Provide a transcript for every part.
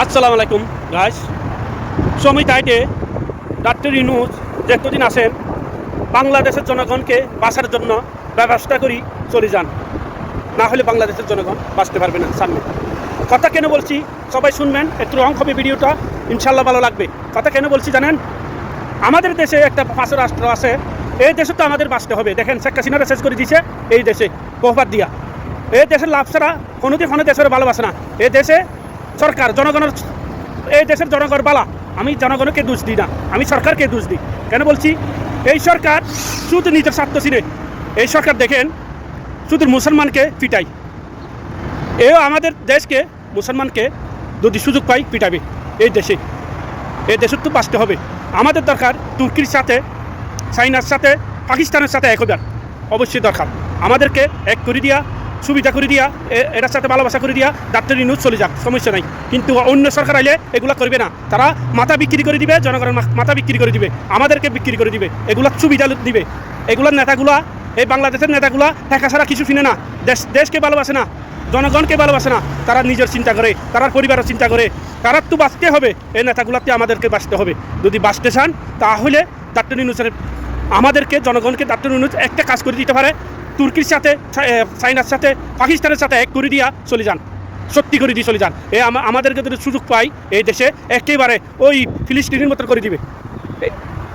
আসসালামু আলাইকুম গাইস। সময় তাইতে ডাক্তার ইউনূস যতদিন আসেন বাংলাদেশের জনগণকে বাঁচার জন্য ব্যবস্থা করি চলে যান, না হলে বাংলাদেশের জনগণ বাঁচতে পারবে না। সামনে কথা কেন বলছি সবাই শুনবেন, একটু রং হবে ভিডিওটা, ইনশাল্লাহ ভালো লাগবে। কথা কেন বলছি জানেন, আমাদের দেশে একটা পাঁচ রাষ্ট্র আছে, এই দেশে তো আমাদের বাঁচতে হবে। দেখেন শেখ হাসিনারা শেষ করে দিয়েছে এই দেশে বহুবার দিয়া। এই দেশের লাভ ছাড়া কোনোদিন দেশের ভালোবাসে না। এই দেশে সরকার জনগণের, এই দেশের জনগণ বালা। আমি জনগণকে দোষ দিই না, আমি সরকারকে দোষ দিই। কেন বলছি, এই সরকার শুধু নিজের স্বার্থ চিনে। এই সরকার দেখেন শুধু মুসলমানকে পিটাই। এও আমাদের দেশকে মুসলমানকে যদি সুযোগ পাই পিটাবে। এই দেশের তো বাঁচতে হবে। আমাদের দরকার তুর্কির সাথে, চাইনার সাথে, পাকিস্তানের সাথে এক হবার অবশ্যই দরকার। আমাদেরকে এক করে দিয়া, সুবিধা করে দিয়া, এটার সাথে ভালোবাসা করে দিয়া ডাক্তার ইউনূস চলে যাক, সমস্যা নাই। কিন্তু অন্য সরকার আইলে এগুলা করবে না। তারা মাথা বিক্রি করে দিবে, জনগণের মাথা বিক্রি করে দিবে, আমাদেরকে বিক্রি করে দিবে, এগুলা সুবিধা দিবে। এগুলার নেতাগুলা, এই বাংলাদেশের নেতাগুলা টাকা ছাড়া কিছু শুনে না, দেশকে ভালোবাসে না, জনগণকে ভালোবাসে না। তারা নিজের চিন্তা করে, তারা পরিবারের চিন্তা করে। তারা তো বাঁচতে হবে, এই নেতাগুলাতে আমাদেরকে বাঁচতে হবে। যদি বাঁচতে চান তাহলে ডাক্তার ইউনূসের, আমাদেরকে জনগণকে ডাক্তার ইউনূস একটা কাজ করে দিতে পারে, তুর্কির সাথে, চাইনার সাথে, পাকিস্তানের সাথে এক করে দিয়া চলে যান, সত্যি করে দিয়ে চলে যান। আমাদেরকে যদি সুযোগ পাই এই দেশে একেবারে ওই ফিলিস্তিনের মতো করে দিবে,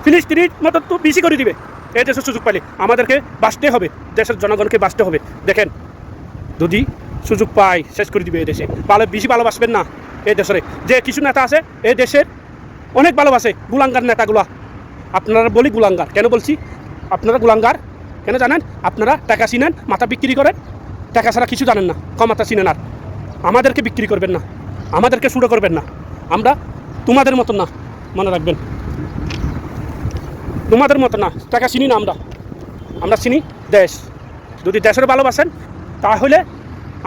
ফিলিস্তিনের মতো তো বেশি করে দিবে। এই দেশের সুযোগ পাইলে আমাদেরকে বাঁচতে হবে, দেশের জনগণকে বাঁচতে হবে। দেখেন যদি সুযোগ পাই শেষ করে দিবে এই দেশে। বেশি ভালোবাসবেন না এই দেশের। যে কিছু নেতা আছে এই দেশের অনেক ভালোবাসে, গুলাঙ্গার নেতাগুলা। আপনারা বলি গুলাঙ্গার কেন বলছি, আপনারা গুলাঙ্গার কেন জানেন? আপনারা টাকা চিনেন, মাথা বিক্রি করেন, টাকা ছাড়া কিছু জানেন না, ক্ষমতা চিনেন। আর আমাদেরকে বিক্রি করবেন না, আমাদেরকে শুরু করবেন না। আমরা তোমাদের মতো না, মনে রাখবেন, তোমাদের মতো না। টাকা চিনি না, আমরা চিনি দেশ। যদি দেশের ভালোবাসেন তাহলে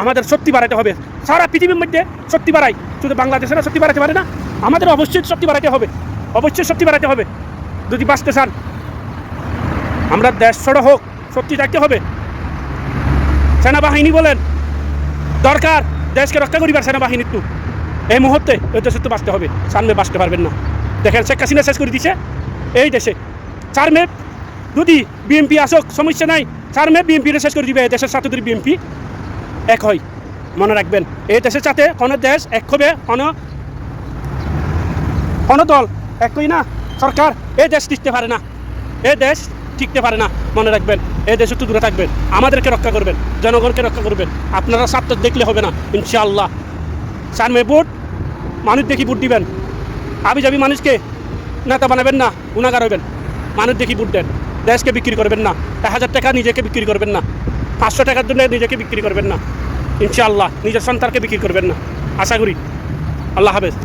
আমাদের শক্তি বাড়াতে হবে। সারা পৃথিবীর মধ্যে শক্তি বাড়াই, শুধু বাংলাদেশের শক্তি বাড়াতে পারে না, আমাদের অবশ্যই শক্তি বাড়াতে হবে, অবশ্যই শক্তি বাড়াতে হবে। যদি বাঁচতে চান, আমরা দেশ ছোড়ো হোক, শক্তি থাকতে হবে। সেনাবাহিনী বলেন দরকার, দেশকে রক্ষা করিবার সেনাবাহিনীর তো এই মুহূর্তে এই দেশে তো বাঁচতে হবে, সামনে বাঁচতে পারবেন না। দেখেন শেখ হাসিনা শেষ করে দিচ্ছে এই দেশে। 4 মে যদি বিএনপি আসুক সমস্যা নাই, 4 মে বিএনপির শেষ করে দিবে। এই দেশের সাথে যদি বিএনপি এক হয়, মনে রাখবেন এই দেশের সাথে কোনো দেশ এক হবে, কোনো দল এক হই না, সরকার এই দেশ টিকতে পারে না, এই দেশ টিকতে পারে না। মনে রাখবেন এই দেশে তো দূরে থাকবেন, আমাদেরকে রক্ষা করবেন, জনগণকে রক্ষা করবেন। আপনারা স্বার্থ দেখলে হবে না, ইনশাআল্লাহ। 4 মে ভোট, মানুষ দেখি ভোট দিবেন। আবি যাবি মানুষকে নেতা বানাবেন না, গুণাগার হবেন। মানুষ দেখি ভোট দেন, দেশকে বিক্রি করবেন না। 1000 টাকা নিজেকে বিক্রি করবেন না, 500 টাকার জন্য নিজেকে বিক্রি করবেন না, ইনশাআল্লাহ। নিজের সন্তানকে বিক্রি করবেন না, আশা করি। আল্লাহ হাফেজ।